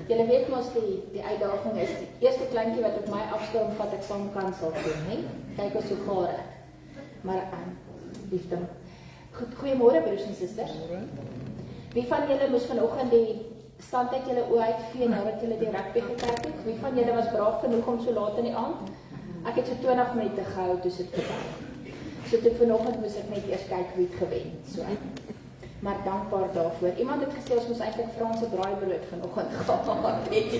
Julle weet mos die uitdaging is, die eerste kleintjie wat op my afstorm vat ek saam kansel doen, hè? Kyk ons hoe vaar ek. Maar, liefde. Goed, goeiemôre broers en susters. Wie van julle moes vanoggend die stand uit julle oë uitvee nadat julle die rugby gekyk het? Wie van julle was braaf genoeg om so laat in die aand? Ek het so 20 minute gehou toe dit gebeur. So toe vanoggend moes ek net eers kyk wie het gewen. So. Maar dankbaar daarvoor. Iemand het gesê ons moes eintlik Franse braaibrood vanoggend gehad het.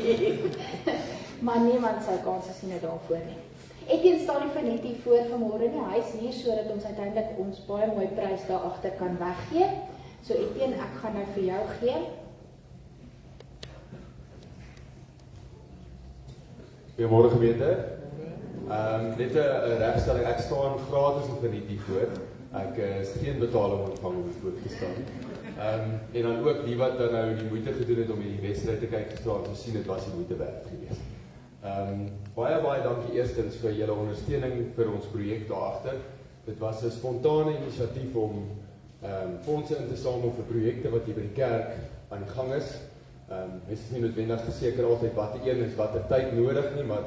Maar niemand sou kans gesien het daarvoor nie. Etienne staan nie vir net hier voor vanmôre nie. Hy is hier sodat ons uiteindelik ons baie mooi prys daar agter kan weggee. So Etienne, ek gaan nou vir jou gee. Goeiemôre gemeente. Net 'n regstelling. Ek staan gratis of verniet hier voor. Ek is geen betaling ontvang om voor te staan. En dan ook die wat dan nou die moeite gedoen het om hierdie wedstryd te kyk gestaan, te sien dit was die moeite werd geweest. Baie dankie eerstens vir julle ondersteuning vir ons projek daar agter. Dit was 'n spontane inisiatief om fondse in te samel vir projekte wat hier by die kerk aan die gang is. Mens is nie noodwendig seker altyd watter een is watter tyd nodig nie, maar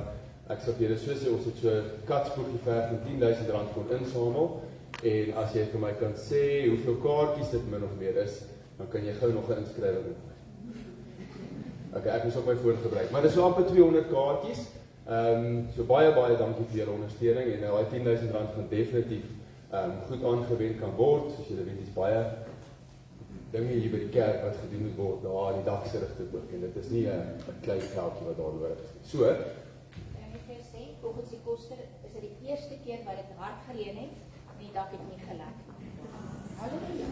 ek sal vir julle so sê, ons het so 'n katspoegie ver van R10,000 kon insamel. En as jy vir my kan sê hoeveel kaartjies dit min of meer is, dan kan jy gou nog 'n inskrywing doen. Okay, ek moes ook my foon gebruik, maar dit is so amper 200 kaartjies. So baie dankie vir julle ondersteuning en daai R10,000 gaan definitief goed aangewend kan word. Soos julle weet, is baie dinge hier by die kerk wat gedoen moet word daar in die daksirigte ook en dit is nie 'n klein geldjie wat daar nodig is. So, ek het gesê, volgens die koster is dit die eerste keer wat dit hard gereën het. Die dak het nie gelek. Halleluja.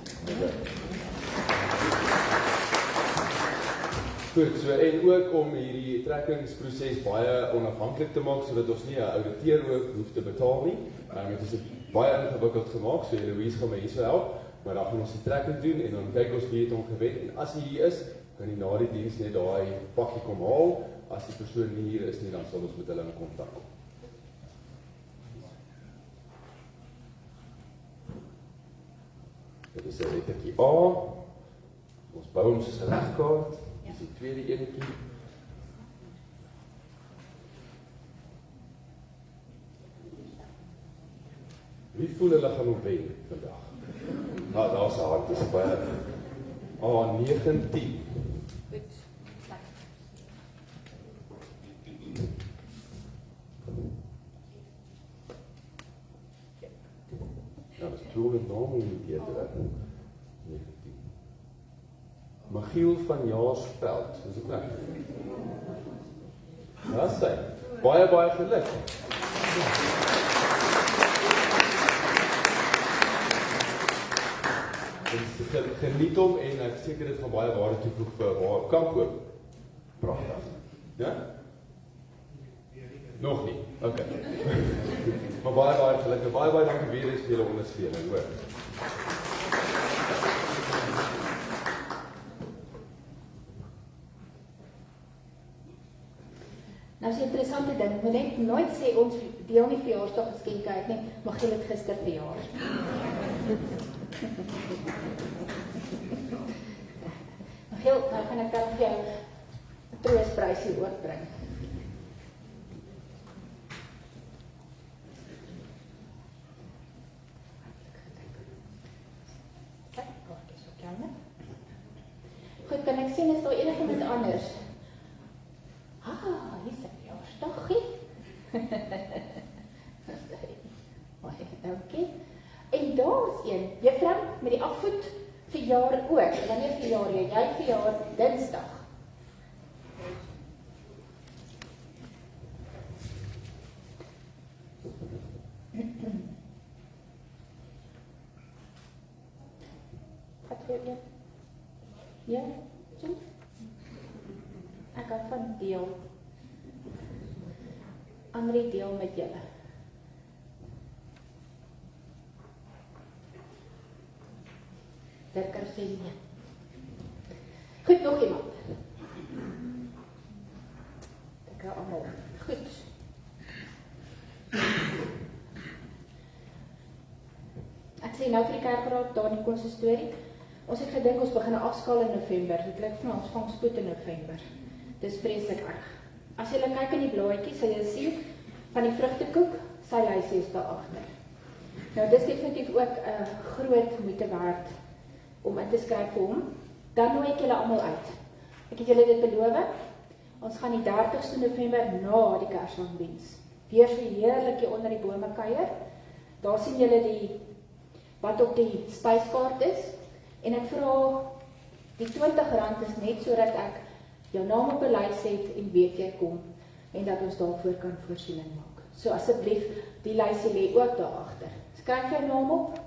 Goed, so en ook om hierdie trekkingsproses baie onafhanklik te maak sodat ons nie 'n ouditeur ook hoef te betaal nie. Dit is baie ingewikkeld gemaak, so Louise gaan my hierso help, maar dan gaan ons die trekking doen en dan kyk ons wie het hom gewen en as hy hier is, kan hy na die diens net daai pakkie kom haal. As die persoon nie hier is nie, dan sal ons met hulle in kontak kom. Dit is 'n lettertjie A. Ons bou hom soos 'n regkaart. Dis die tweede enetjie. Wie voel hulle gaan hom wen vandag? Daar's 'n hand, dis baie A19. Goed. Ja, dat is 200 namen in die eerder. 19. Michiel van Jaarsveld, is dit nou? Ja, sy. Baie geluk. Geniet hom en ek seker dit gaan baie waarde toevoeg vir waar kamp ook. Pragtig. Ja? Nog nie. Okay. Maar baie gelukkig. Baie dankie weer eens vir julle ondersteuning, hoor. Nou is 'n interessante ding. Moet net nooit sê ons deel nie verjaarsdag geskenke uit nie, maar jy het gister verjaar. Michiel, nou gaan ek dan vir jou 'n troostprysie oorbring. Goed, kan ek sien, is daar enigiemand anders? Hier is 'n verjaarsdaggie. Okay. En daar's een, juffrou, met die afvoet verjaar ook. Wanneer verjaar jy? Jy verjaar Dinsdag. Wat wil jy? Ja, so. Ek kan van deel. Andrie deel met julle. Lekker sê nie. Goed, nog iemand. Ek hou almal. Goed. Ek sê nou vir die kerkraad daar in die konsistorie. Ons het gedink ons begin 'n afskaal in November. Dit lyk vir my ons vang spoed in November. dis vreeslik erg. As jy kyk in die blaadjies, sal jy sien, van die vrugtekoek, sy lysie is daar agter. Nou, dis definitief ook 'n groot moeite werd om in te skryf vir hom. Dan nooi ek julle almal uit. Ek het julle dit beloof. Ons gaan die 30ste November na die Kersdiens weer so heerlik hier onder die bome kuier. Daar sien julle wat op die spyskaart is. En ek vra, die R20 is net sodat ek jou naam op 'n lys het en weet jy kom en dat ons daarvoor kan voorsiening maak. So asseblief, die lysie lê ook daar agter. Skryf jou naam op,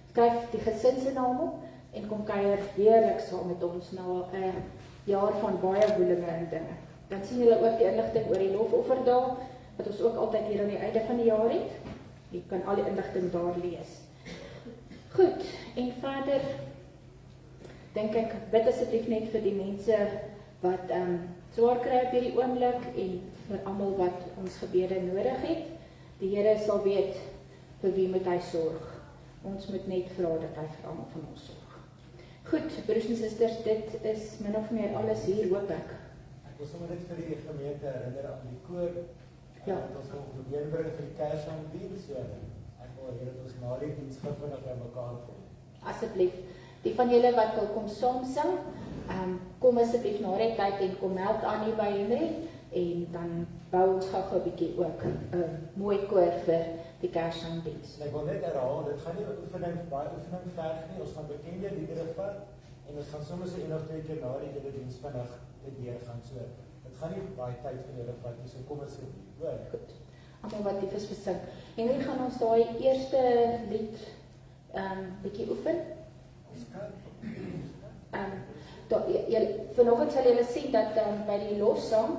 skryf die gesin se naam op en kom kuier heerlik saam met ons na 'n jaar van baie woelinge en dinge. Dan sien julle ook die inligting oor die lofofferdae wat ons ook altyd hier aan die einde van die jaar het. Jy kan al die inligting daar lees. Goed, en verder dink ek, bid asseblief net vir die mense wat swaar kry op hierdie oomblik en vir almal wat ons gebede nodig het. Die Here sal weet vir wie moet hy sorg. Ons moet net vra dat hy vir almal van ons sorg. Goed, broers en susters, dit is min of meer alles hier, hoop ek. Ek wil sommer net vir die gemeente herinner aan die koor. Ja. Dat ons wil probeer bring vir die Kersdiens. So ek wil hê dat ons na die diens vinnig by mekaar kom. Asseblief, die van julle wat wil kom saam sing, kom asseblief na die tyd en kom meld aan hier by Henry en dan bou ons gou 'n bietjie ook 'n mooi koor vir die Kersdiens. Ek wil net herhaal, dit gaan nie baie oefening verg nie. Ons gaan bekende liedere vat en ons gaan soms 'n of twee keer na die hele diens vinnig dit deur gaan. So dit gaan nie baie tyd vir julle vat nie. So kom asseblief, hoor. Goed. Almal wat lief is vir sing. En dan gaan ons daai eerste lied bietjie oefen. Ons kan. Vanoggend sal julle sien dat by die lofsang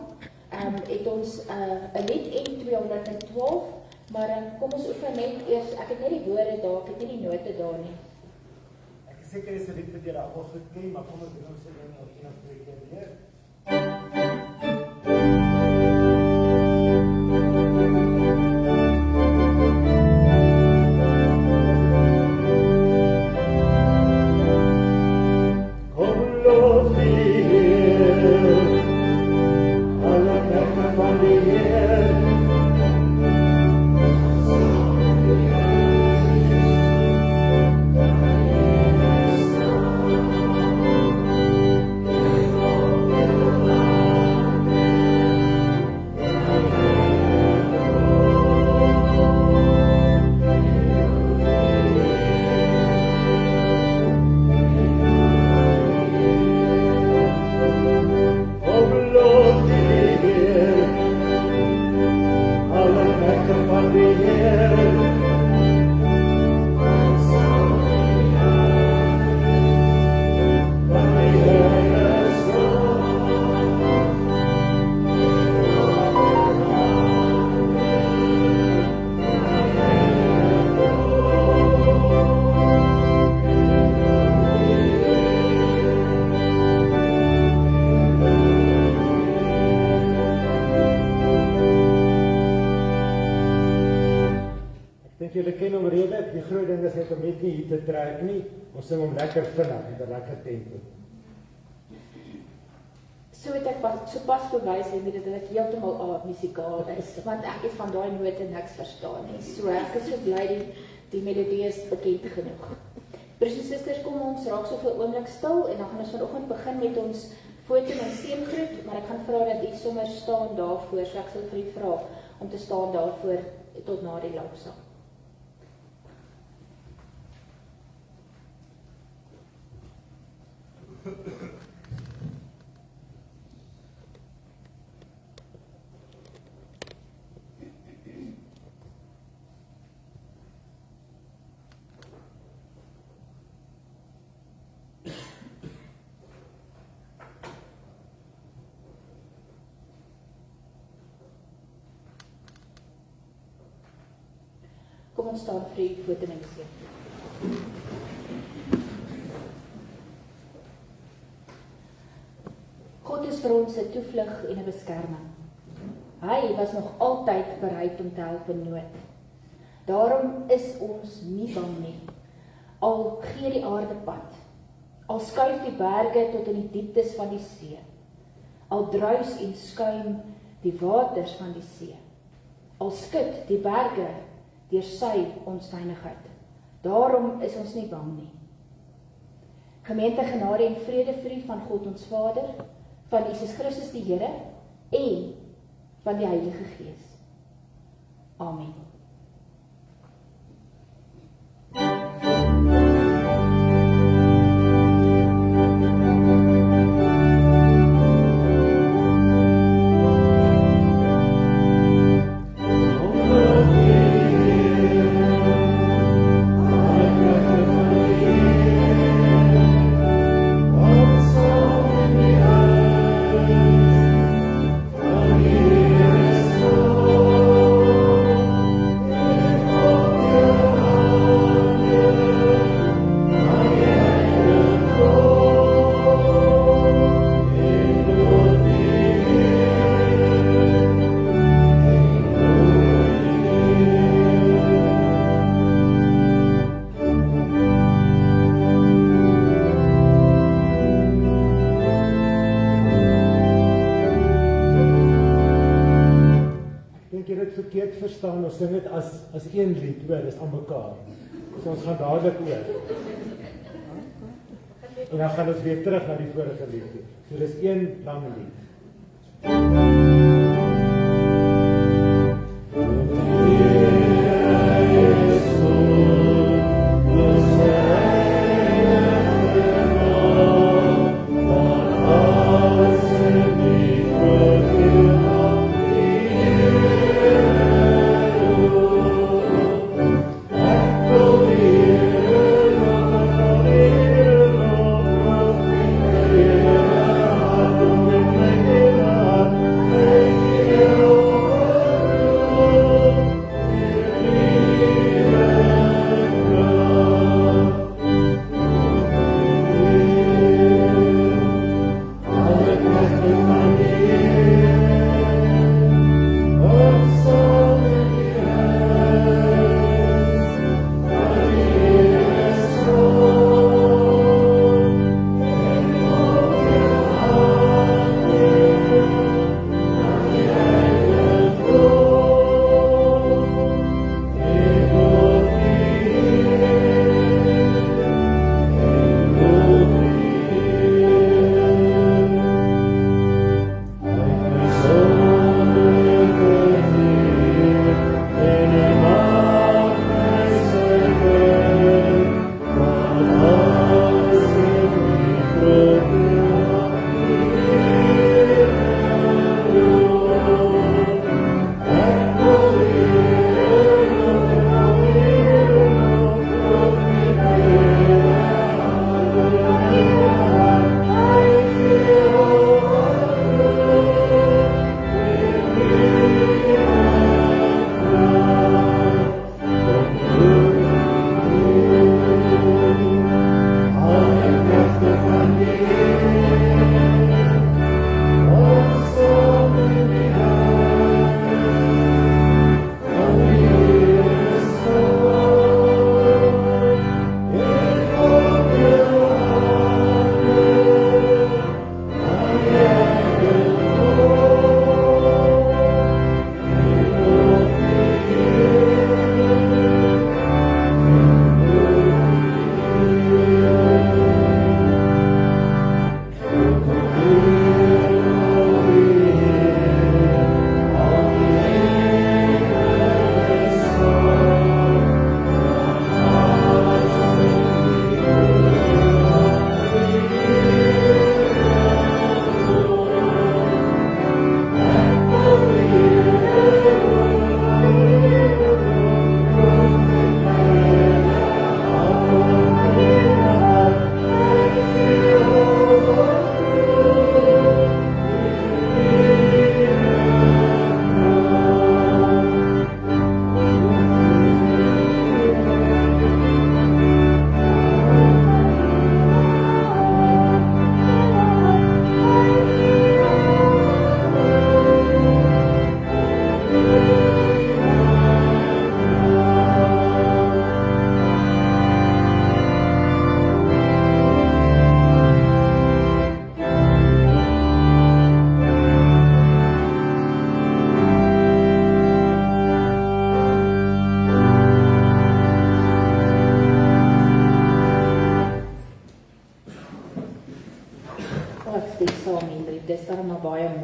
het ons 'n lied N212, maar kom ons oefen net eers, ek het net die woorde daar, ek het nie die note daar nie. Ek is seker dis 'n lied wat julle almal goed ken, maar kom ons doen ons dit nog een of twee keer weer. Ons sing hom lekker vinnig en 'n lekker tempo. So het ek sopas bewys dat ek heeltemal musikaal is, want ek het van daai note niks verstaan nie. So ek is so bly die melodie is bekend genoeg. Broers en susters, kom ons raak so vir 'n oomblik stil en dan gaan ons vanoggend begin met ons foto en seëngroet, maar ek gaan vra dat u sommer staan daarvoor, so ek sal vir u vra om te staan daarvoor tot na die lofsang. Kom ons staan vir die foto en seën. God is vir ons 'n toevlug en 'n beskerming. Hy was nog altyd bereid om te help in nood. Daarom is ons nie bang nie. Al gee die aarde pad, al skuif die berge tot in die dieptes van die see. al druis en skuim die waters van die see, al skud die berge deur sy onstuimigheid. Daarom is ons nie bang nie. Gemeente, genade en vrede vir u van God ons Vader, van Jesus Christus die Here en van die Heilige Gees. Amen. Verkeerd verstaan, ons sing dit as een lied, hoor, dis aan mekaar. So ons gaan dadelik oor. En dan gaan ons weer terug na die vorige lied toe. So dis een lang lied. Amen.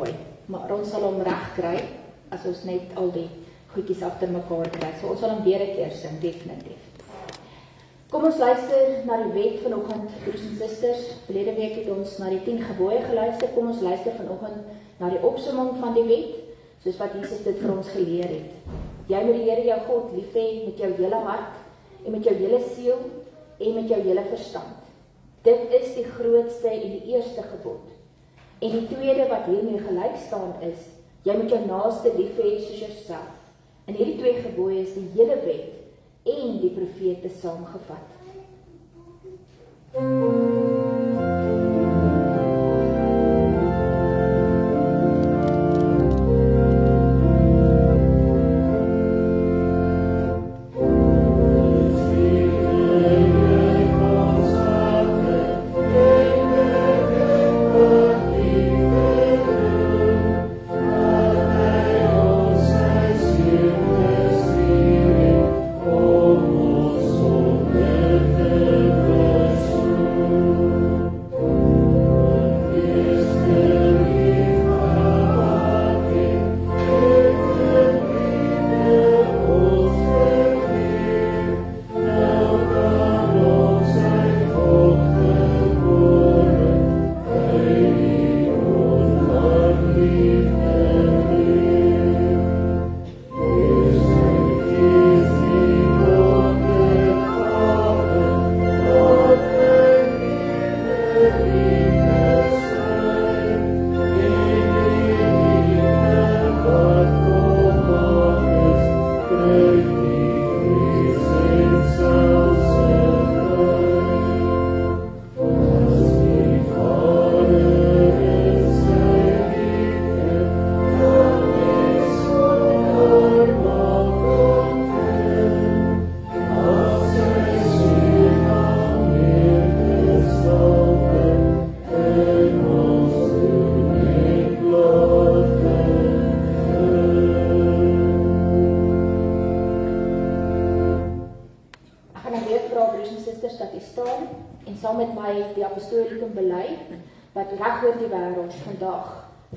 gooi. Maar ons sal hom reg kry as ons net al die goedjies agter mekaar kry. So ons sal hom weer 'n keer sing, definitief. Kom ons luister na die wet vanoggend, broers en susters. Verlede week het ons na die 10 gebooie geluister. Kom ons luister vanoggend na die opsomming van die wet, soos wat Jesus dit vir ons geleer het. Jy moet die Here jou God lief hê met jou hele hart en met jou hele siel en met jou hele verstand. Dit is die grootste en die eerste gebod. En die tweede wat hiermee gelyk staan is, jy moet jou naaste lief hê soos jouself. En hierdie 2 gebooie is die hele wet en die profete saamgevat.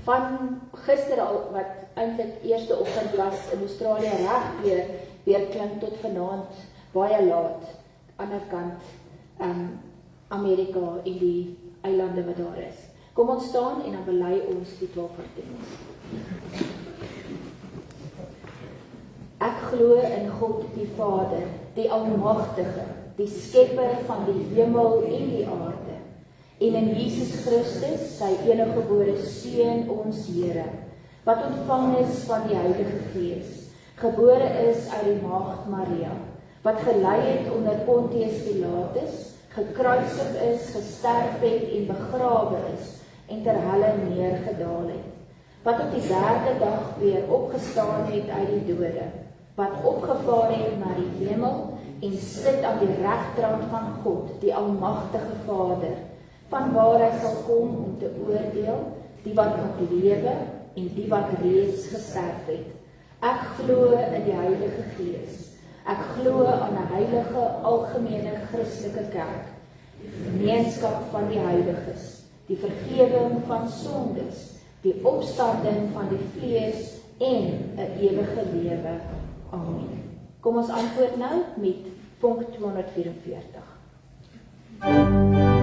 Van gister al, wat eintlik eerste oggend was in Australië, reg weer klink tot vanaand baie laat, ander kant Amerika en die eilande wat daar is. Kom ons staan en dan bely ons die 12 verdienings. Ek glo in God die Vader, die Almagtige, die Skepper van die hemel en die aarde, en in Jesus Christus, sy eniggebore Seun, ons Here, wat ontvang is van die Heilige Gees, gebore is uit die Maagd Maria, wat gelei het onder Pontius Pilatus, gekruisig is, gesterf het en begrawe is, en ter helle neergedaal het, wat op die 3de dag weer opgestaan het uit die dode, wat opgevaar het na die hemel, en sit aan die regterhand van God, die Almagtige Vader, van waar hy sal kom om te oordeel, die wat nog lewe en die wat reeds gesterf het. Ek glo in die Heilige Gees. Ek glo aan 'n heilige, algemene Christelike kerk, die gemeenskap van die heiliges, die vergewing van sondes, die opstanding van die vlees en 'n ewige lewe. Amen. Kom ons antwoord nou met vonk 244. Oh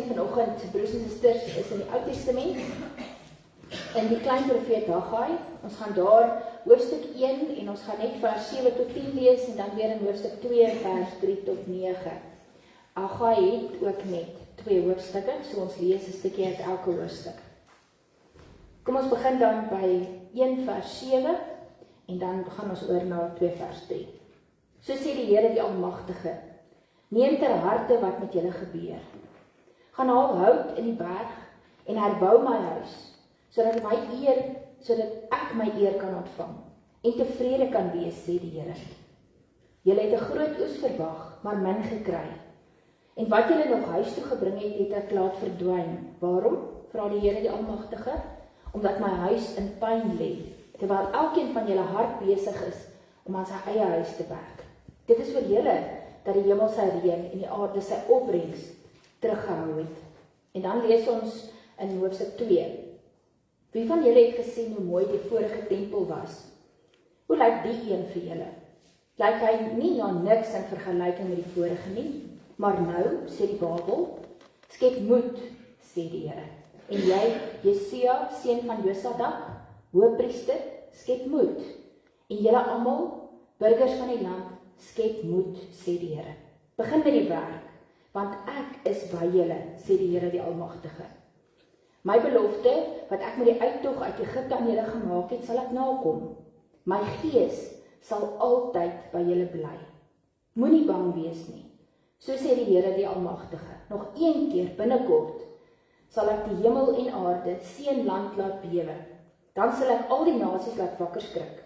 vanoggend, broers en susters, is in die Ou Testament, in die klein profeet Haggai. Ons gaan daar hoofstuk 1 en ons gaan net vers 7 tot 10 lees en dan weer in hoofstuk 2 vers 3 tot 9. Haggai het ook net 2 hoofstukke, so ons lees 'n stukkie uit elke hoofstuk. Kom ons begin dan by 1 vers 7 en dan gaan ons oor na 2 vers 3. So sê die Here die Almagtige: Neem ter harte wat met julle gebeur. Gaan haal hout in die berg en herbou my huis, sodat ek my eer kan ontvang en tevrede kan wees, sê die Here. Julle het 'n groot oes verwag, maar min gekry. En wat julle nog huis toe gebring het, het ek laat verdwyn. Waarom? Vra die Here die Almagtige. Omdat my huis in pyn lê, terwyl elkeen van julle hard besig is om aan sy eie huis te werk. Dit is oor julle dat die hemel sy reën en die aarde sy opbrengs teruggehou het. En dan lees ons in hoofstuk 2. Wie van julle het gesien hoe mooi die vorige tempel was? Hoe lyk die een vir julle? Lyk hy nie na niks in vergelyking met die vorige nie? Maar nou, sê die Babel, skep moed, sê die Here. En jy, Jesaja, seun van Josadak, hoëpriester, skep moed. En julle almal, burgers van die land, skep moed, sê die Here. Begin met die werk, want ek is by julle, sê die Here die Almagtige. My belofte, wat ek met die uittog uit Egipte aan julle gemaak het, sal ek nakom. My gees sal altyd by julle bly. Moenie bang wees nie. So sê die Here die Almagtige. Nog een keer binnekort sal ek die hemel en aarde, see en land laat bewe. Dan sal ek al die nasies laat wakker skrik,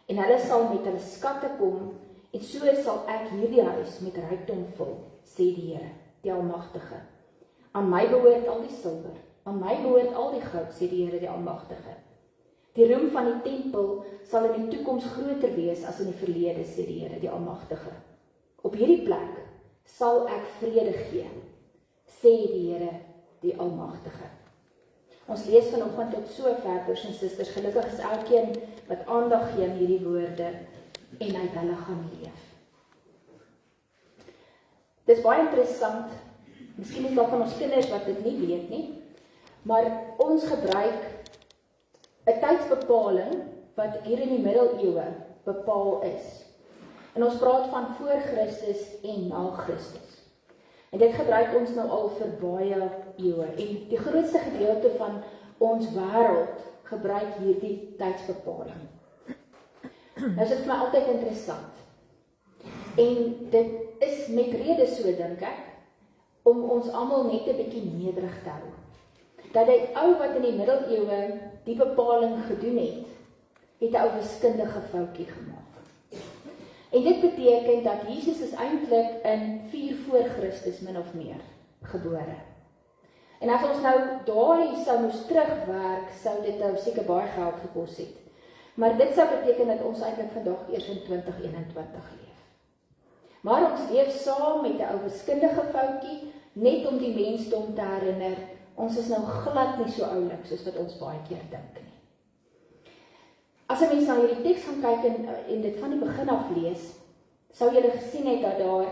en hulle sal met hulle skatte kom, en so sal ek hierdie huis met rykdom vul, sê die Here, die Almagtige. Aan my behoort al die silwer, aan my behoort al die goud, sê die Here die Almagtige. Die roem van die tempel sal in die toekoms groter wees as in die verlede, sê die Here die Almagtige. Op hierdie plek sal ek vrede gee, sê die Here die Almagtige. Ons lees vanoggend tot sover, broers en susters. Gelukkig is elkeen wat aandag gee aan hierdie woorde en uit hulle gaan leef. Dis baie interessant. Miskien is daar van ons kinders wat dit nie weet nie, maar ons gebruik 'n tydsbepaling wat hier in die middeleeue bepaal is. En ons praat van voor Christus en na Christus. En dit gebruik ons nou al vir baie eeue. En die grootste gedeelte van ons wêreld gebruik hierdie tydsbepaling. Nou is dit vir my altyd interessant. En dit is met rede so, dink ek, om ons almal net 'n bietjie nederig te hou. Dat die ou wat in die middeleeue die bepaling gedoen het 'n ou wiskundige foutjie gemaak. En dit beteken dat Jesus is eintlik in 4 voor Christus min of meer gebore. En as ons nou daai sou moes terugwerk, sou dit nou seker baie geld gekos het. Maar dit sou beteken dat ons eintlik vandag eers in 2021 leef. Maar ons leef saam met 'n ou wiskundige foutjie, net om die mensdom te herinner, ons is nou glad nie so oulik soos wat ons baie keer dink nie. As 'n mens na hierdie teks gaan kyk en dit van die begin af lees, sou jy gesien het dat daar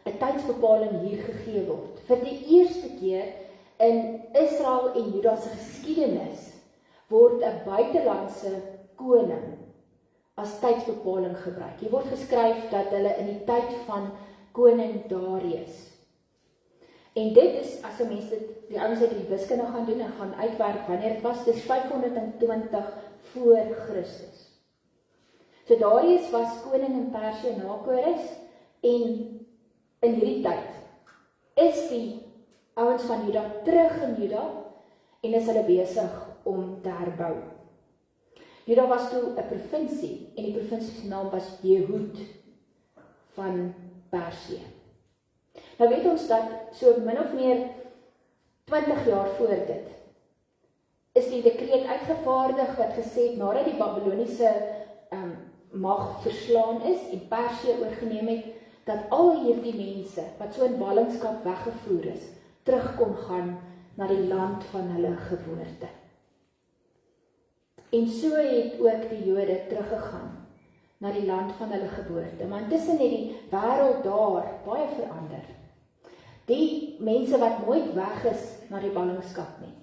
'n tydsbepaling hier gegee word. Vir die eerste keer in Israel en Juda se geskiedenis word 'n buitelandse koning as tydsbepaling gebruik. Hier word geskryf dat hulle in die tyd van koning Darius. En dit is, as 'n mens dit, die ouens het die wiskunde gaan doen en gaan uitwerk wanneer dit was, dis 520 voor Christus. So Darius was koning in Persië na Kores, en in hierdie tyd is die ouens van Juda terug in Juda en is hulle besig om te herbou. Juda was toe 'n provinsie en die provinsie se naam was Jehud van Persië. Nou weet ons dat so min of meer 20 jaar voor dit is die dekreet uitgevaardig wat gesê het nadat die Babiloniese mag verslaan is en Persië oorgeneem het, dat al hierdie mense wat so in ballingskap weggevoer is, terug kon gaan na die land van hulle geboorte. En so het ook die Jode teruggegaan na die land van hulle geboorte. Maar intussen het die wêreld daar baie verander. Die mense wat nooit weg is na die ballingskap nie.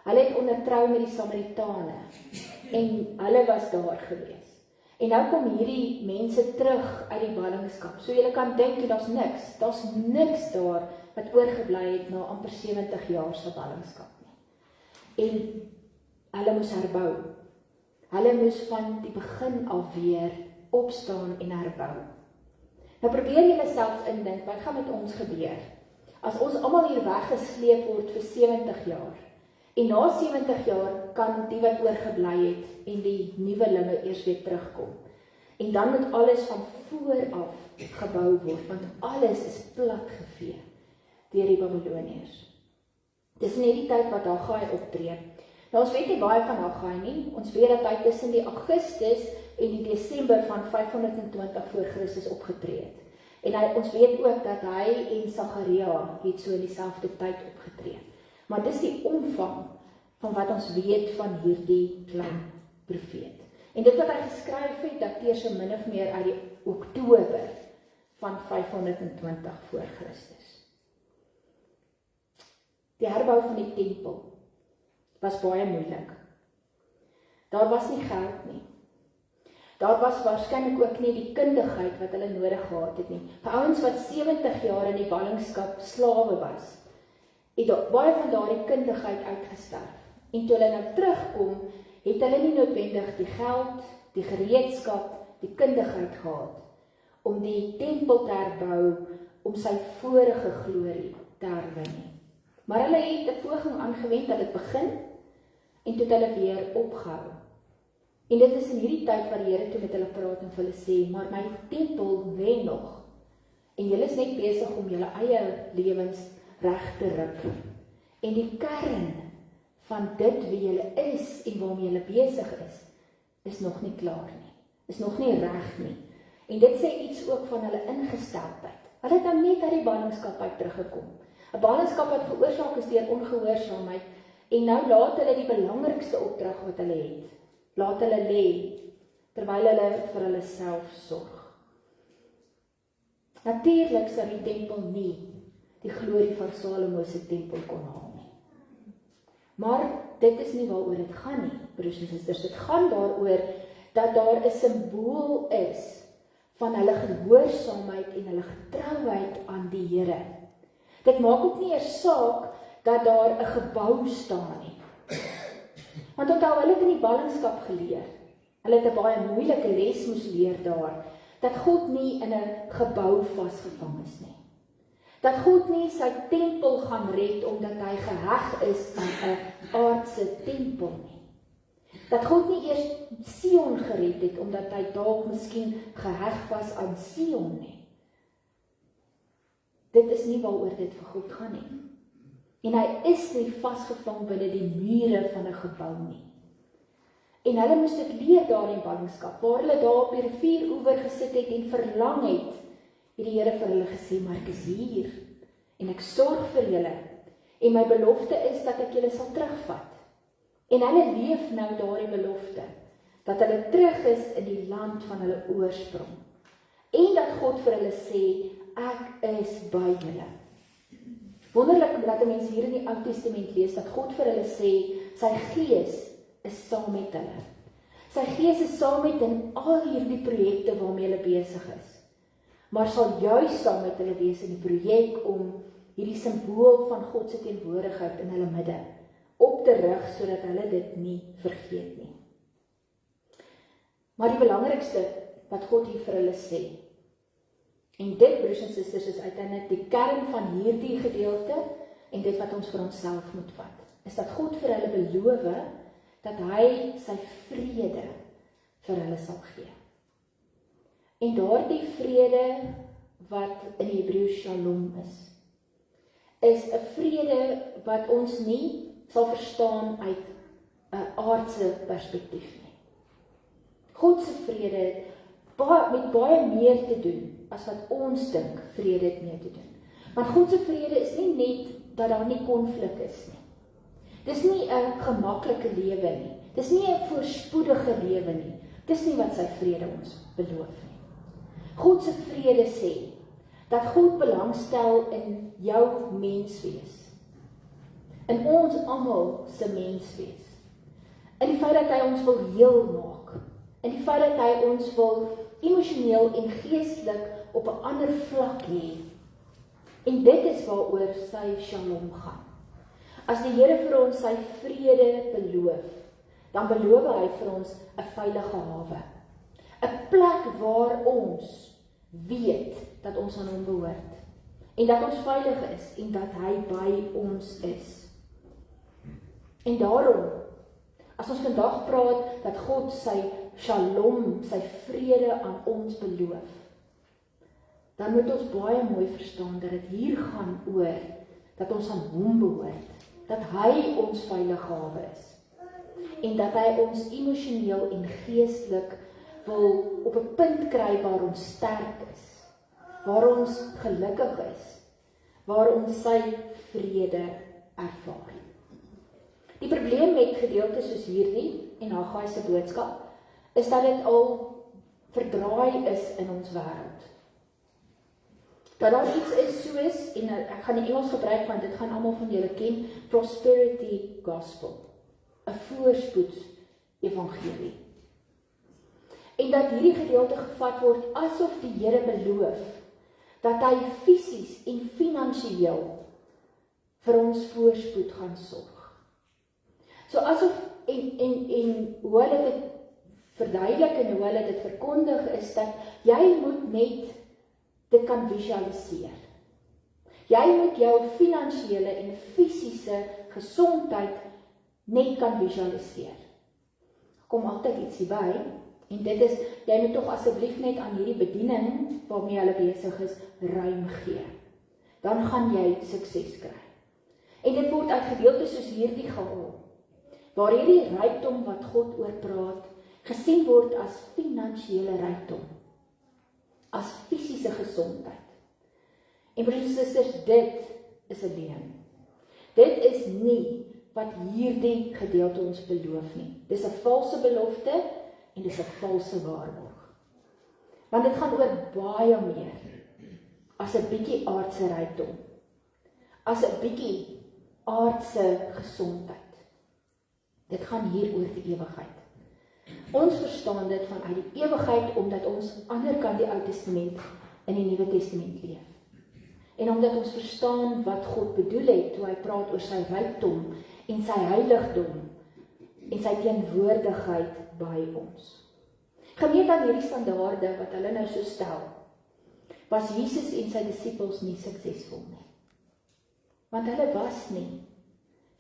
Hulle het ondertrou met die Samaritane en hulle was daar gewees. En nou kom hierdie mense terug uit die ballingskap. So julle kan dink, daar's niks daar wat oorgebly het na amper 70 jaar se ballingskap nie. En hulle moes herbou. Hulle moes van die begin af weer opstaan en herbou. Nou probeer julle self indink, wat gaan met ons gebeur? As ons almal hier weggesleep word vir 70 jaar, en na 70 jaar kan die wat oorgebly het en die nuwelinge eers weer terugkom. En dan moet alles van voor af gebou word, want alles is platgevee deur die Babiloniërs. Dis nie die tyd wat Haggai optree. Nou ons weet nie baie van Haggai nie. Ons weet dat hy tussen die Augustus en die Desember van 520 voor Christus opgetree het. En ons weet ook dat hy en Sagaria het so in dieselfde tyd opgetree. Maar dis die omvang van wat ons weet van hierdie klein profeet. En dit wat hy geskryf het, dateer so min of meer uit die Oktober van 520 voor Christus. Die herbou van die tempel was baie moeilik. Daar was nie geld nie. Daar was waarskynlik ook nie die kundigheid wat hulle nodig gehad het nie. Vir ouens wat 70 jaar in die ballingskap slawe was, het baie van daardie kundigheid uitgesterf. En toe hulle nou terugkom, het hulle nie noodwendig die geld, die gereedskap, die kundigheid gehad om die tempel te herbou, om sy vorige glorie te herwin nie. Maar hulle het 'n poging aangewend, hulle het begin, en toe het hulle weer opgehou. En dit is in hierdie tyd waar die Here toe met hulle praat en vir hulle sê, maar my tempel wen nog, en julle is net besig om julle eie lewens reg te ruk. En die kern van dit wie julle is en waarmee julle besig is nog nie klaar nie, is nog nie reg nie. En dit sê iets ook van hulle ingesteldheid. Hulle het dan net uit die ballingskap uit teruggekom. 'n Ballingskap wat veroorsaak is deur ongehoorsaamheid, en nou laat hulle die belangrikste opdrag wat hulle het, laat hulle lê, terwyl hulle vir hulle self sorg. Natuurlik sal die tempel nie die glorie van Salomo se tempel kon haal nie. Maar dit is nie waaroor dit gaan nie, broers en susters. Dit gaan daaroor dat daar 'n simbool is van hulle gehoorsaamheid en hulle getrouheid aan die Here. Dit maak ook nie eers saak dat daar 'n gebou staan nie. Want onthou, hulle het in die ballingskap geleer. Hulle het 'n baie moeilike les moes leer daar, dat God nie in 'n gebou vasgevang is nie. Dat God nie sy tempel gaan red omdat hy geheg is aan 'n aardse tempel nie. Dat God nie eers Sion gered het omdat hy dalk miskien geheg was aan Sion nie. Dit is nie waaroor dit vir God gaan nie. En hy is nie vasgevang binne die mure van 'n gebou nie. En hulle moes dit leer daar in ballingskap, waar hulle daar op die rivieroewer gesit het en verlang het die Here vir hulle gesê, maar ek is hier, en ek sorg vir julle, en my belofte is dat ek julle sal terugvat. En hulle leef nou daardie belofte, dat hulle terug is in die land van hulle oorsprong, en dat God vir hulle sê, ek is by julle. Wonderlik dat 'n mens hier in die Ou Testament lees, dat God vir hulle sê, sy gees is saam met hulle. Sy gees is saam met in al hierdie projekte waarmee hulle besig is. Maar sal juis saam met hulle wees in die projek om hierdie simbool van God se teenwoordigheid in hulle midde op te rig, sodat hulle dit nie vergeet nie. Maar die belangrikste wat God hier vir hulle sê, en dit, broers en susters, is uiteindelik die kern van hierdie gedeelte, en dit wat ons vir onsself moet vat, is dat God vir hulle beloof dat hy sy vrede vir hulle sal gee. En daardie vrede wat in Hebreëus Shalom is 'n vrede wat ons nie sal verstaan uit 'n aardse perspektief nie. God se vrede het met baie meer te doen as wat ons dink vrede het mee te doen. Want God se vrede is nie net dat daar nie konflik is nie. Dis nie 'n gemaklike lewe nie. Dis nie 'n voorspoedige lewe nie. Dis nie wat sy vrede ons beloof nie. God se vrede sê dat God belangstel in jou menswees. in ons almal se menswees. In die feit dat hy ons wil heel maak, in die feit dat hy ons wil emosioneel en geestelik op 'n ander vlak hê. En dit is waaroor sy shalom gaan. As die Here vir ons sy vrede beloof, dan beloof hy vir ons 'n veilige hawe. 'n Plek waar ons weet dat ons aan hom behoort. En dat ons veilig is en dat hy by ons is. En daarom, as ons vandag praat dat God sy shalom, sy vrede aan ons beloof, dan moet ons baie mooi verstaan dat dit hier gaan oor dat ons aan hom behoort, dat hy ons veilige hawe is en dat hy ons emosioneel en geestelik wil op 'n punt kry waar ons sterk is, waar ons gelukkig is, waar ons sy vrede ervaar. Die probleem met gedeeltes soos hierdie en Haggai se boodskap is dat dit al verdraai is in ons wêreld. Dat daar iets is soos, en ek gaan die Engels gebruik want dit gaan almal van julle ken, prosperity gospel, 'n voorspoed evangelie. En dat hierdie gedeelte gevat word asof die Here beloof dat hy fisies en finansiëel vir ons voorspoed gaan sorg. So asof en hoe hulle dit verduidelik en hoe hulle dit verkondig is dat jy moet net dit kan visualiseer. Jy moet jou finansiële en fisiese gesondheid net kan visualiseer. Kom altyd ietsie by, en dit is, jy moet tog asseblief net aan hierdie bediening waarmee hulle besig is, ruim gee. Dan gaan jy sukses kry. En dit word uit gedeeltes soos hierdie gehaal, waar hierdie rykdom wat God oor praat, gesien word as finansiële rykdom, as fisiese gesondheid. En broers en susters, dit is 'n leuen. Dit is nie wat hierdie gedeelte ons beloof nie. Dis 'n valse belofte en dis 'n valse waarborg. Want dit gaan oor baie meer as 'n bietjie aardse rykdom, as 'n bietjie aardse gesondheid. Dit gaan hier oor die ewigheid. Ons verstaan dit vanuit die ewigheid omdat ons anderkant die Ou Testament in die Nuwe Testament leef. En omdat ons verstaan wat God bedoel het toe hy praat oor sy rykdom en sy heiligdom en sy teenwoordigheid by ons. Gemeet aan hierdie standaarde wat hulle nou so stel, was Jesus en sy disippels nie suksesvol nie. Want hulle was nie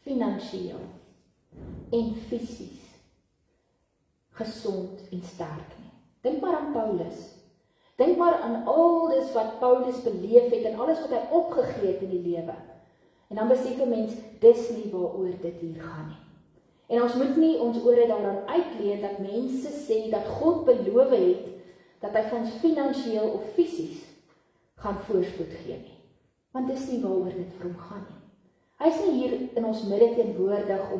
finansiëel en fisies gesond en sterk nie. Dink maar aan Paulus. Dink maar aan alles wat Paulus beleef het en alles wat hy opgegee het in die lewe. En dan besef 'n mens, dis nie waaroor dit hier gaan nie. En ons moet nie ons ore daaraan uitleed dat mense sê dat God beloof het dat hy vir ons finansiëel of fisies gaan voorspoed gee nie. Want dis nie waaroor dit vir hom gaan nie. Hy is nie hier in ons midde teenwoordig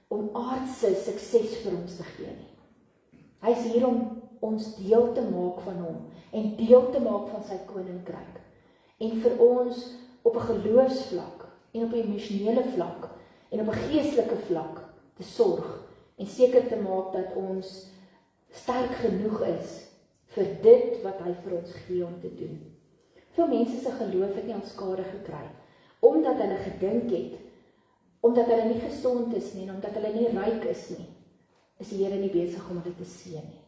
om aardse sukses vir ons te gee nie. Hy is hier om ons deel te maak van hom en deel te maak van sy koninkryk. En vir ons op 'n geloofsvlak en op 'n emosionele vlak en op 'n geestelike vlak te sorg en seker te maak dat ons sterk genoeg is vir dit wat hy vir ons gee om te doen. Veel mense se geloof het nie aan skade gekry, omdat hulle gedink het, omdat hulle nie gesond is nie en omdat hulle nie ryk is nie, is die Here nie besig om dit te seën nie.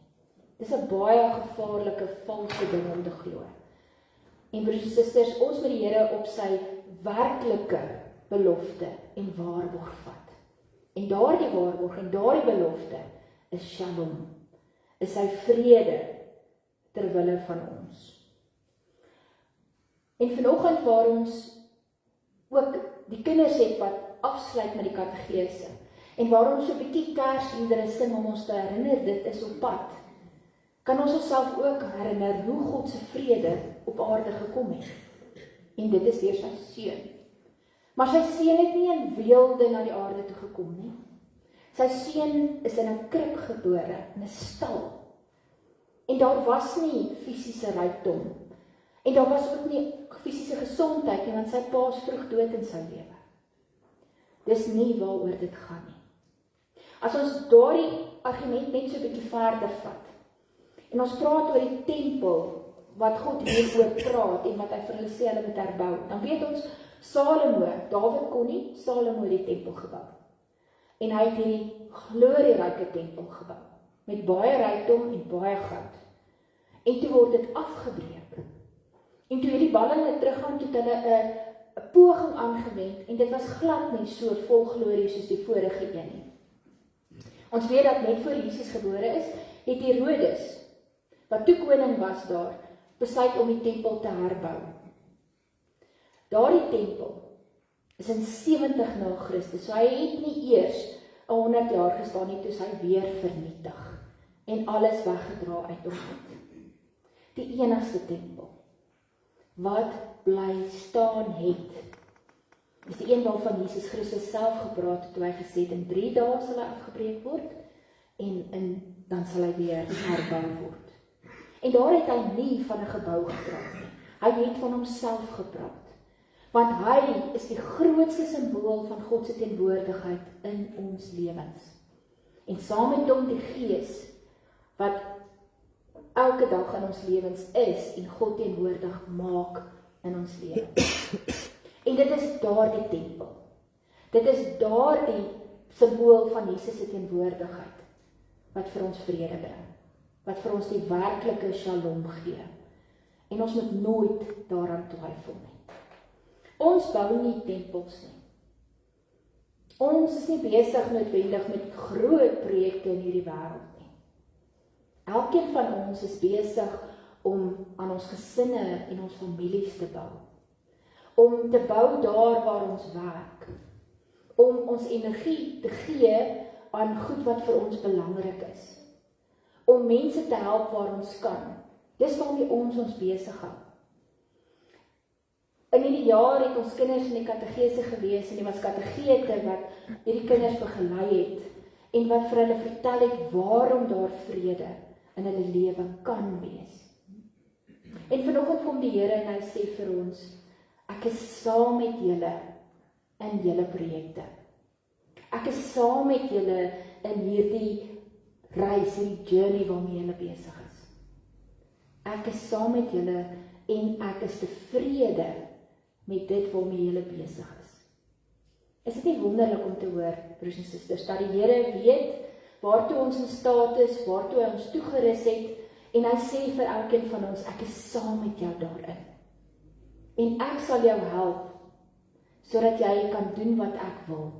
Dis 'n baie gevaarlike, valse ding om te glo. En broers en susters, ons moet die Here op sy werklike belofte en waarborg vat. En daardie waarborg en daardie belofte is shalom, is sy vrede ter wille van ons. En vanoggend waar ons ook die kinders het wat afsluit met die katekese, en waar ons so 'n bietjie Kersliedere sing om ons te herinner dit is op pad, kan ons onsself ook herinner hoe God se vrede op aarde gekom het. En dit is deur sy seun. Maar sy seun het nie in weelde na die aarde toe gekom nie. Sy seun is in 'n krib gebore, in 'n stal. En daar was nie fisiese rykdom. En daar was ook nie fisiese gesondheid nie, want sy pa is vroeg dood in sy lewe. Dis nie waaroor dit gaan nie. As ons daardie argument net so 'n bietjie verder vat, en ons praat oor die tempel, wat God hieroor praat, en wat hy vir hulle sê hulle moet herbou, dan weet ons, Salomo, Dawid kon nie, Salomo die tempel gebou. En hy het hierdie glorieryke tempel gebou, met baie rykdom en baie goud. En toe word dit afgebreek. En toe hierdie ballinge teruggaan, toe het hulle 'n poging aangewend, en dit was glad nie so vol glorie soos die vorige een nie. Ons weet dat net voor Jesus gebore is, het Herodes, wat toe koning was daar, besluit om die tempel te herbou. Daardie tempel is in 70 na Christus, so hy het nie eers 100 jaar gestaan nie, toe hy weer vernietig, en alles weggedra uit hom uit. Die enigste tempel, wat bly staan het, is die een waarvan Jesus Christus self gepraat het, toe hy gesê het, in 3 dae sal hy afgebreek word, en dan sal hy weer herbou word. En daar het hy nie van 'n gebou gepraat nie, hy het van homself gepraat, want hy is die grootste simbool van God se teenwoordigheid in ons lewens. En saam met hom die Gees, wat elke dag in ons lewens is, en God teenwoordig maak in ons lewens. En dit is daardie tempel. Dit is daardie simbool van Jesus se teenwoordigheid, wat vir ons vrede bring, wat vir ons die werklike shalom gee. En ons moet nooit daaraan twyfel nie. Ons bou nie tempels nie. Ons is nie besig noodwendig met groot projekte in hierdie wêreld nie. Elkeen van ons is besig om aan ons gesinne en ons families te bou. Om te bou daar waar ons werk. Om ons energie te gee aan goed wat vir ons belangrik is. Om mense te help waar ons kan. Dis waarmee ons besig hou. In hierdie jaar het ons kinders in die kategese gewees, en die was kategete wat hierdie kinders begelei het, en wat vir hulle vertel het waarom daar vrede in hulle lewe kan wees. En vanoggend kom die Here en hy sê vir ons, ek is saam met julle in julle projekte. Ek is saam met julle in hierdie reis, hierdie journey waarmee julle besig is. Ek is saam met julle en ek is tevrede met dit waarmee julle besig is. Is dit nie wonderlik om te hoor, broers en susters, dat die Here weet waartoe ons in staat is, waartoe hy ons toegerus het, en hy sê vir elkeen van ons, ek is saam met jou daarin. En ek sal jou help, sodat jy kan doen wat ek wil.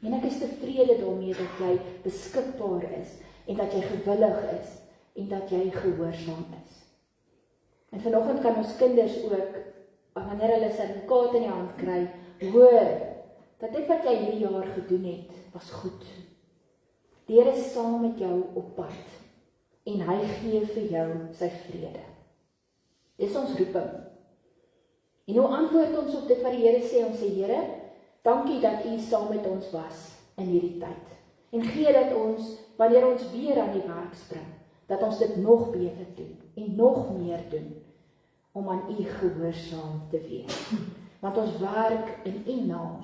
En ek is tevrede daarmee dat jy beskikbaar is, en dat jy gewillig is, en dat jy gehoorsaam is. En vanoggend kan ons kinders ook, wanneer hulle sertifikaat in die hand kry, hoor, dat dit wat jy hierdie jaar gedoen het, was goed. Die Here is saam met jou op pad, en hy gee vir jou sy vrede. Dis ons roeping. En hoe antwoord ons op dit wat die Here sê? Ons sê, Here, dankie dat U saam met ons was in hierdie tyd. En gee dat ons, wanneer ons weer aan die werk spring, dat ons dit nog beter doen, en nog meer doen, om aan U gehoorsaam te wees. Want ons werk in U naam,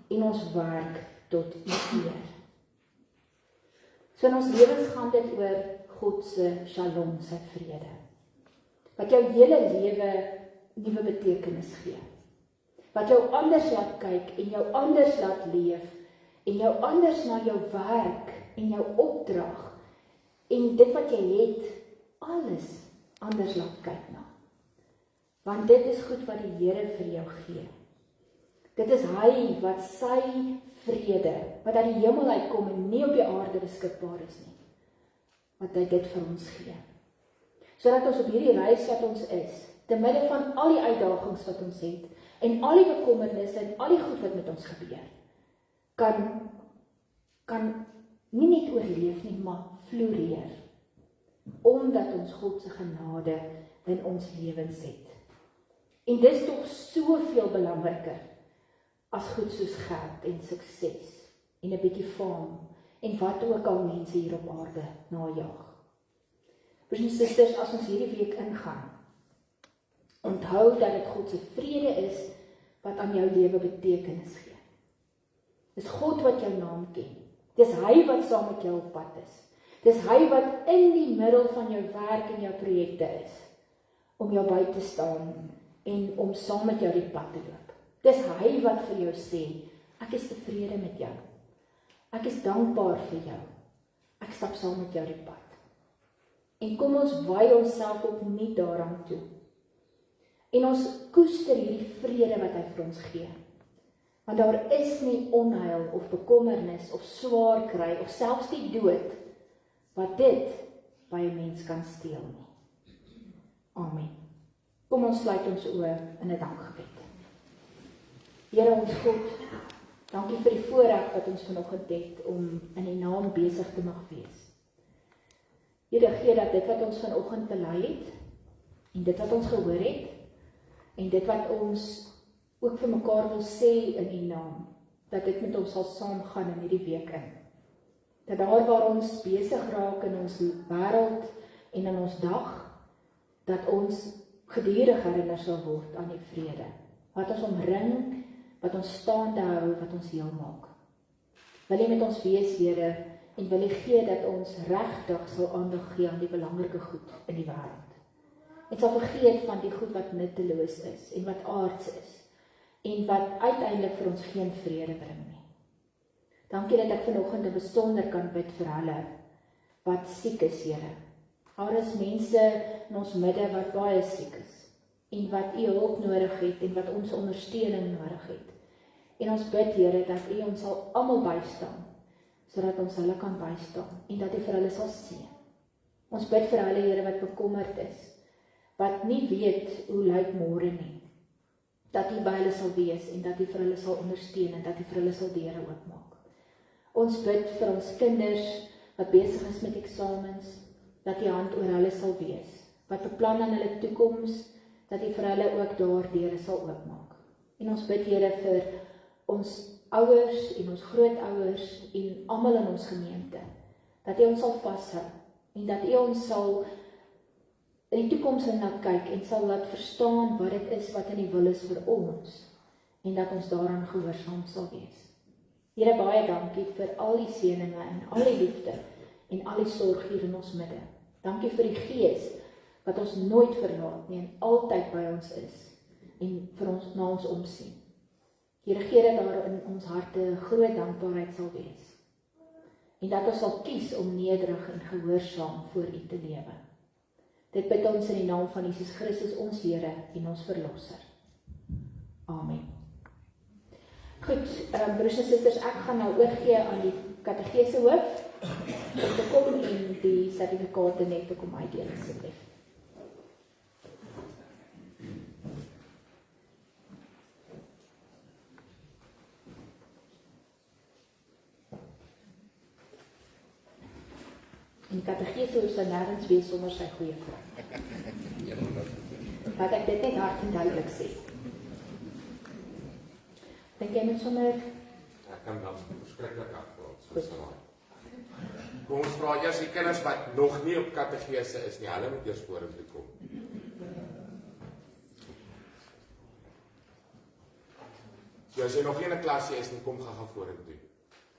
en ons werk tot U eer. So in ons lewens gaan dit oor God se shalom, sy vrede, wat jou hele lewe nuwe betekenis gee, wat jou anders laat kyk, en jou anders laat leef, en jou anders na jou werk, en jou opdrag, en dit wat jy het, alles anders laat kyk na. Want dit is goed wat die Here vir jou gee. Dit is hy wat sy vrede, wat uit die hemel uitkom en nie op die aarde beskikbaar is nie, wat hy dit vir ons gee. Sodat ons op hierdie reis wat ons is, te midde van al die uitdagings wat ons het, en al die bekommernisse en al die goed wat met ons gebeur, kan nie net oorleef nie, maar floreer, omdat ons God se genade in ons lewens het. En dis tog soveel belangriker as goed soos geld en sukses, en 'n bietjie faam, en wat ook al mense hier op aarde najaag. Broers en susters, as ons hierdie week ingaan, onthou dat dit God se vrede is, wat aan jou lewe betekenis gee. Dis God wat jou naam ken. Dis hy wat saam met jou op pad is. Dis hy wat in die middel van jou werk en jou projekte is, om jou by te staan en om saam met jou die pad te loop. Dis hy wat vir jou sê, ek is tevrede met jou. Ek is dankbaar vir jou. Ek stap saam met jou die pad. En kom ons wy onsself opnuut daaraan toe. En ons koester hierdie vrede wat hy vir ons gee. Want daar is nie onheil of bekommernis of swaar kry of selfs die dood wat dit by 'n mens kan steel nie. Amen. Kom ons sluit ons oë in 'n dankgebed. Here ons God, dankie vir die voorreg wat ons vanoggend het om in die naam besig te mag wees. Here, gee dat dit wat ons vanoggend bely het, en dit wat ons gehoor het, en dit wat ons ook vir mekaar wil sê in U naam, dat dit met ons sal saamgaan in hierdie week in. Dat daar waar ons besig raak in ons wêreld en in ons dag, dat ons gedurig herinner sal word aan die vrede, wat ons omring, wat ons staande hou, wat ons heel maak. Wil U met ons wees, Here, en wil U gee dat ons regtig sal aandag gee aan die belangrike goed in die wêreld. En sal vergeet van die goed wat nutteloos is, en wat aards is, en wat uiteindelik vir ons geen vrede bring nie. Dankie dat ek vanoggend besonder kan bid vir hulle, wat siek is, Here. Daar is mense in ons midde wat baie siek is, en wat U hulp nodig het, en wat ons ondersteuning nodig het. En ons bid, Here, dat U ons sal almal bystaan, sodat ons hulle kan bystaan, en dat U vir hulle sal seën. Ons bid vir hulle, Here, wat bekommerd is, wat nie weet hoe lyk môre nie, dat U by hulle sal wees, en dat U vir hulle sal ondersteun, en dat U vir hulle sal deure oopmaak. Ons bid vir ons kinders, wat besig is met eksamens, dat U hand oor hulle sal wees, wat beplan aan hulle toekoms, dat U vir hulle ook daar deure sal oopmaak. En ons bid, Here, vir ons ouers en ons grootouers en almal in ons gemeente, dat U ons sal vashou, en dat U ons sal in die toekoms in laat kyk, en sal laat verstaan wat dit is wat in die wil is vir ons, en dat ons daaraan gehoorsaam sal wees. Here, baie dankie vir al die seëninge en al die liefde en al die sorg hier in ons midde. Dankie vir die Gees wat ons nooit verlaat nie en altyd by ons is en vir ons na ons omsien. Here, gee dat daar in ons harte groot dankbaarheid sal wees en dat ons sal kies om nederig en gehoorsaam voor U te lewe. Dit bid ons in die naam van Jesus Christus, ons Here en ons Verlosser. Amen. Goed, broers en susters, ek gaan nou oorgee aan die katedrese hoof om te kom en die sertifikate net te kom uitdeel asseblief. En die katedrese hoof sal nêrens wees sonder sy goeie vrou. Laat ek dit net hard en duidelik sê. Dink jy met sommer? Ek kan dan verskriklik afpraat. Kom ons vra eers die kinders wat nog nie op katedrese is nie, hulle moet eers vorentoe kom. So as jy nog nie in 'n klasie is, dan kom gaan vorentoe.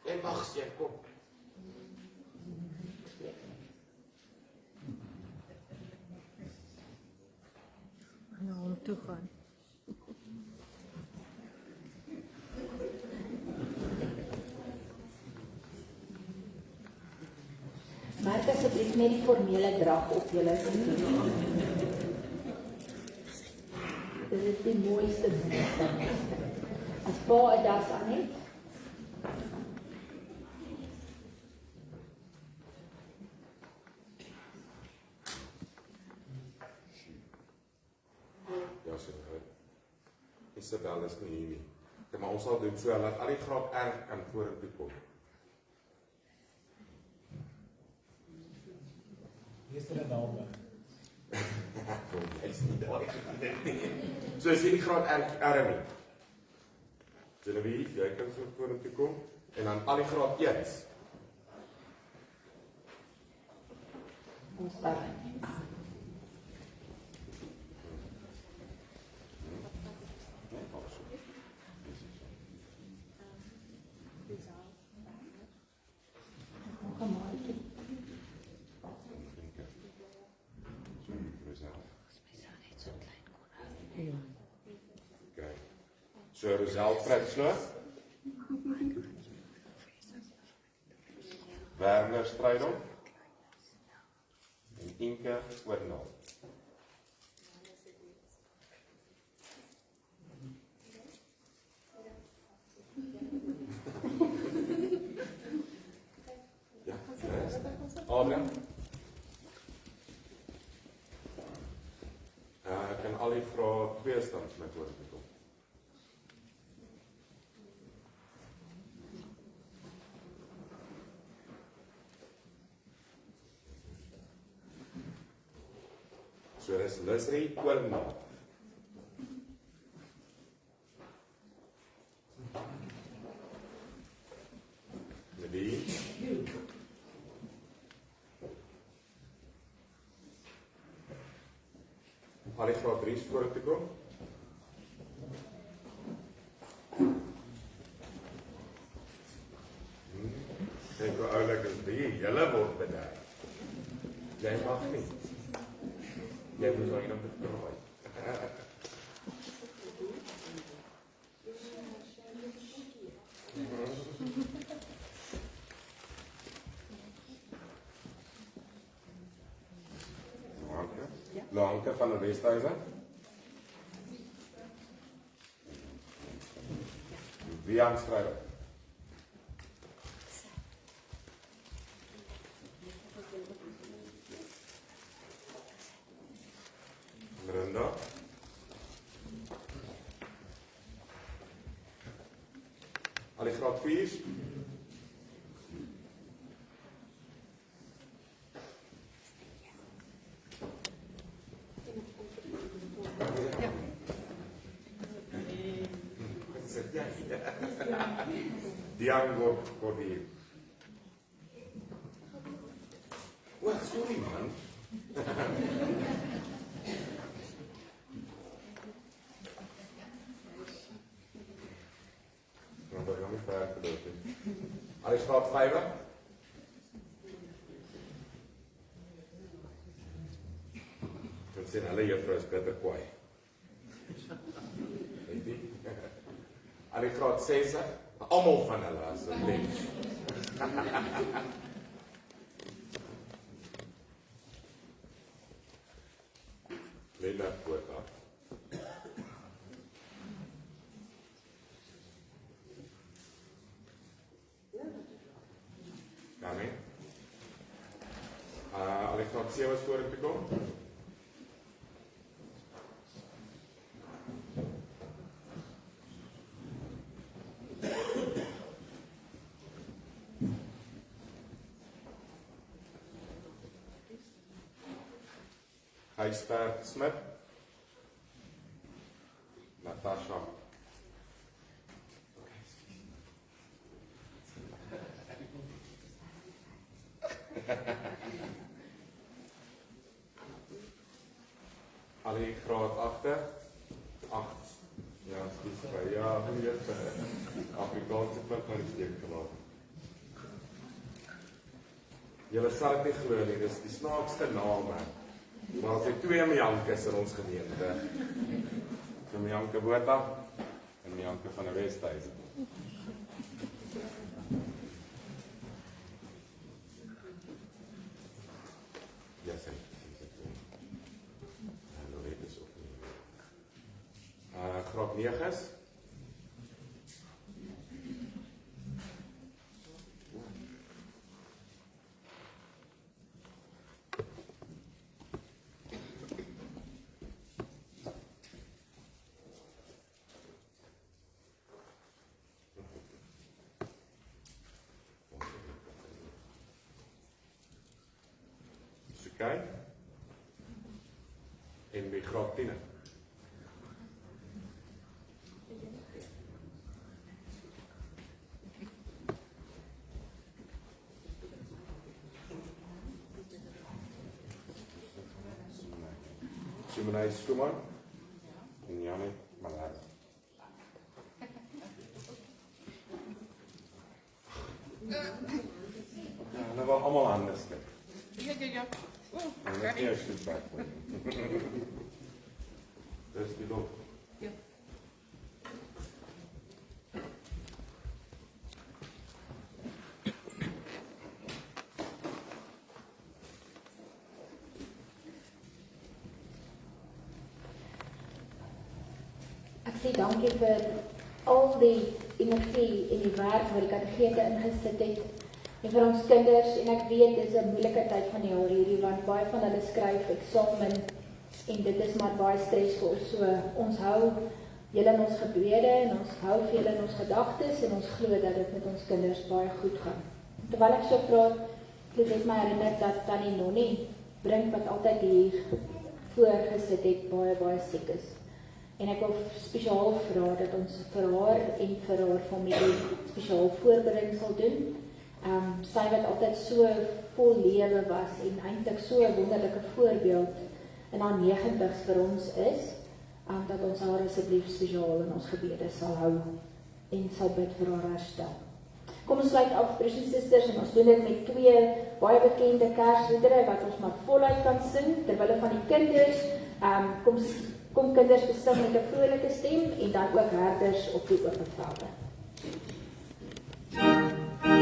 En wag, seun, kom. Na hom toe gaan. Maak asseblief net die formele drag op julle. Dit is die mooiste ding. As pa 'n das aan het, Ja, sien jy. Isabel is nie hier nie. Okay, maar ons sal doen so dat al die graad R kan vorentoe kom. Hier is hulle name. Hy is nie daar. So is hierdie graad R nie. Genevieve, jy kan so vorentoe kom en dan al die graad 1's. ons daar. So Rosel Pritsloo. Werner Strydom. En Inke Oornal. Ja, Adrian. Kan al die vrae twee stand met woorde kom. So is Leslie Oornal. Nadine. Al die vrae 3 voor te kom. Kijk hoe oulik is die, julle word bedek. Jy mag nie. Jy moet nou iemand betrooi. Lanke van de Westhuizen. Wie aan strijden? Brenda. Ali graad 4. Diango Cody. Wat, sorry man. Nou, dat gaan we verder gedoen. Alles graad 5. Dat zijn alle juffrouws beter kwaai. Weet je? Alle graad 6. Allemaal van hulle asseblief. Lena Botha. Daarmee. Alexander Sewas voor te kom. Gijsbert Smit. Natasha. Ali graad 8. 8. Ja, dis by ja, weet Afrikaanse klip maar die steek gelaat. Julle sal dit nie glo nie, dis die snaakste name. Maar as die twee Miankes in ons gemeente. So Mianke Botha en Mianke van die Westhuizen. Ja, sê. Nou weet is ook nie. Graad 9 is. Kijk. En bij graad 10. Simonai Skuman. En Janne Malari. Ja, dat was allemaal anders. Ja. En dat eerst is bij. Dus die loopt. Ja. sê dankie vir al die energie en die werk wat die katedrete ingesit het. En vir ons kinders, en ek weet, dit is 'n moeilike tyd van die jaar hierdie, want baie van hulle skryf eksamen, en dit is maar baie stresvol, so ons hou julle in ons gebede, en ons hou vir julle in ons gedagtes, en ons glo dat dit met ons kinders baie goed gaan. Terwyl ek so praat, het ek my herinner dat Tannie Nonnie Brink, wat altyd hier voorgesit het, baie siek is. En ek wil spesiaal vra dat ons vir haar en vir haar familie spesiaal voorbereiding sal doen. Sy wat altyd so vol lewe was en eintlik so 'n wonderlike voorbeeld in haar 90's vir ons is, dat ons haar asseblief spesiaal in ons gebede sal hou en sal bid vir haar herstel. Kom ons sluit af, broers en susters, en ons doen dit met 2 baie bekende Kersliedere wat ons maar voluit kan sing terwille van die kinders. Kom kinders besing met 'n vrolike stem en dan ook herders op die oop velde. Oh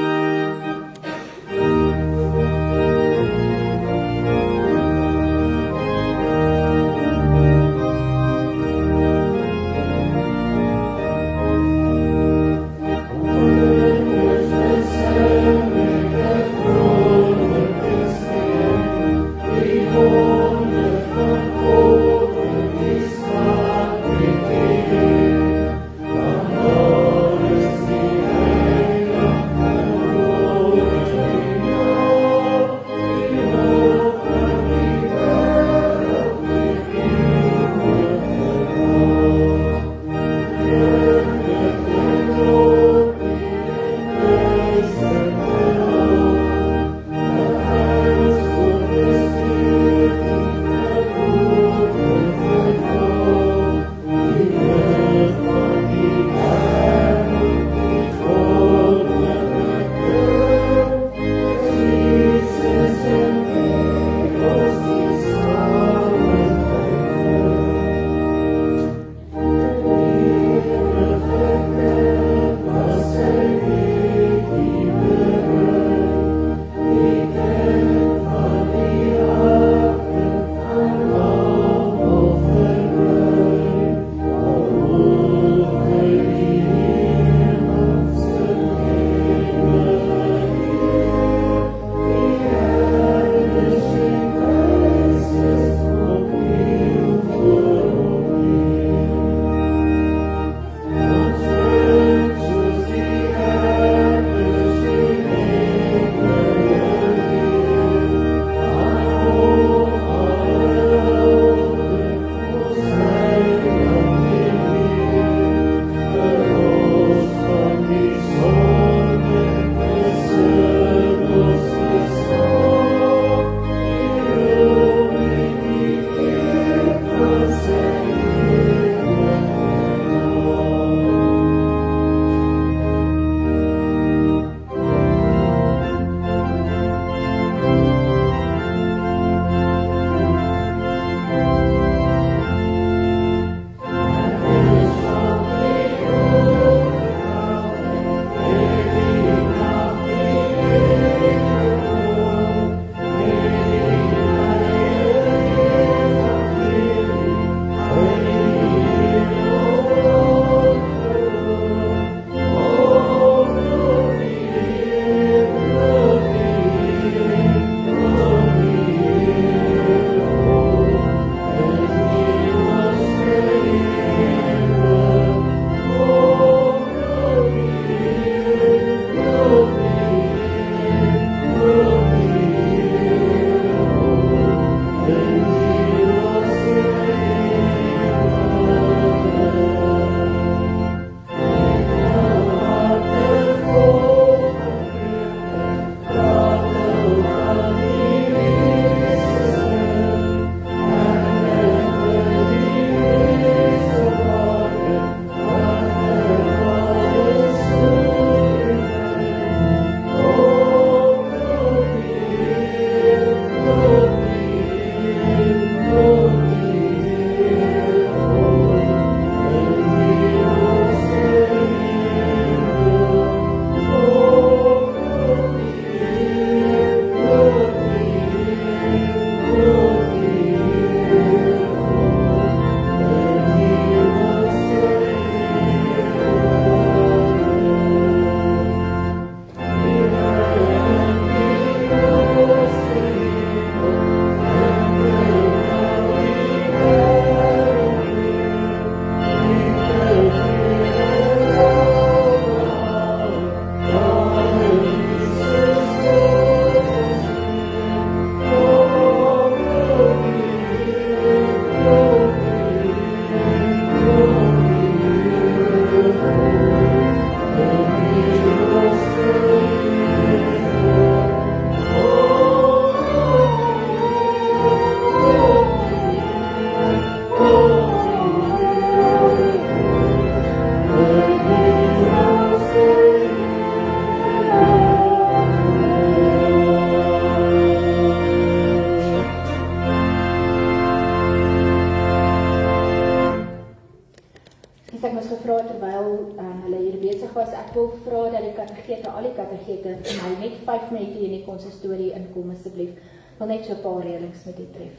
minute vir my, net 5 minute in die konsistorie inkom asseblief. Ek wil net so 'n paar reëlings met u tref,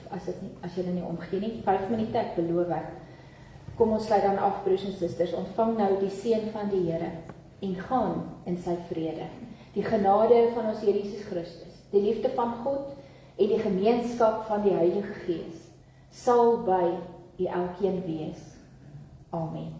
as julle nie omgee nie. 5 minute, ek beloof ek. Kom ons sluit dan af, broers en susters, ontvang nou die seën van die Here en gaan in sy vrede. Die genade van ons Here Jesus Christus, die liefde van God en die gemeenskap van die Heilige Gees sal by u elkeen wees. Amen.